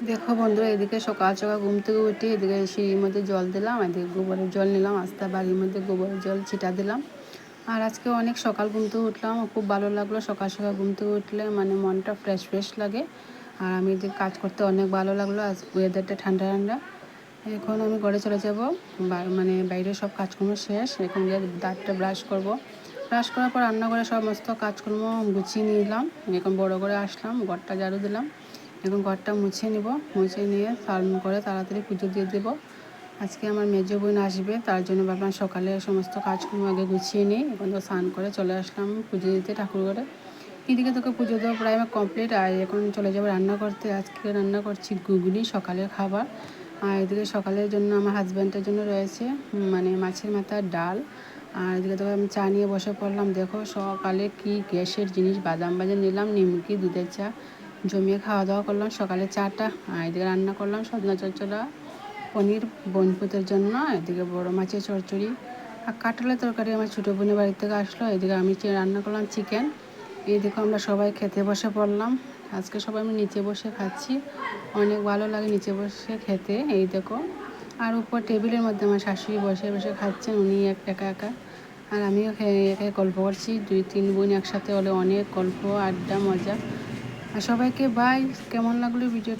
দেখো বন্ধুরা, এদিকে সকাল সকাল ঘুম থেকে উঠে এদিকে সিঁড়ির মধ্যে জল দিলাম, এদিকে গোবরের জল নিলাম, আস্তে বাড়ির মধ্যে গোবরের জল ছিটা দিলাম। আর আজকে অনেক সকাল ঘুম থেকে উঠলাম, খুব ভালো লাগলো। সকাল সকাল ঘুম থেকে উঠলে মানে মনটা ফ্রেশ ফ্রেশ লাগে। আর আমি এদিকে কাজ করতে অনেক ভালো লাগলো। আজ ওয়েদারটা ঠান্ডা ঠান্ডা। এখন আমি ঘরে চলে যাব, মানে বাইরে সব কাজকর্ম শেষ। এখন গিয়ে দাঁতটা ব্রাশ করব। ব্রাশ করার পর রান্নাঘরে সমস্ত কাজকর্ম গুছিয়ে নিলাম। এখন বড় করে আসলাম, ঘরটা ঝাড়ু দিলাম। এখন ঘরটা মুছে নিব, মুছে নিয়ে স্নান করে তাড়াতাড়ি পুজো দিয়ে দেব। আজকে আমার মেজো বোন আসবে, তার জন্য ভাবলাম সকালে সমস্ত কাজকর্ম আগে গুছিয়ে নিই। এখন তো স্নান করে চলে আসলাম পুজো দিতে ঠাকুর ঘরে। এদিকে তোকে পুজো দেওয়া প্রায় আমার কমপ্লিট। আর এখন চলে যাবো রান্না করতে। আজকে রান্না করছি ঘুগনি, সকালের খাবার। আর এদিকে সকালের জন্য আমার হাজব্যান্ডের জন্য রয়েছে মানে মাছের মাথার ডাল। আর এদিকে তো আমি চা নিয়ে বসে পড়লাম। দেখো সকালে কি গ্যাসের জিনিস, বাদাম বাজে নিলাম, নিমকি, দুধের চা জমিয়ে খাওয়া দাওয়া করলাম সকালে চাটা। আর এদিকে রান্না করলাম সজনা চচ্চড়া, পনির বোনপুতের জন্য। এদিকে বড় মাছের চচ্চড়ি আর কাঁঠালের তরকারি আমার ছোটো বোনের বাড়ি থেকে আসলো। এদিকে আমি রান্না করলাম চিকেন। এইদিকে আমরা সবাই খেতে বসে পড়লাম। আজকে সবাই আমি নিচে বসে খাচ্ছি, অনেক ভালো লাগে নিচে বসে খেতে। এই দেখো, আর উপর টেবিলের মধ্যে আমার শাশুড়ি বসে বসে খাচ্ছেন, উনি একা একা। আর আমিও একা গল্প করছি। 2-3 বোন একসাথে হলে অনেক গল্প, আড্ডা, মজা। আর সবাইকে বাই। কেমন লাগলো ভিডিওটা?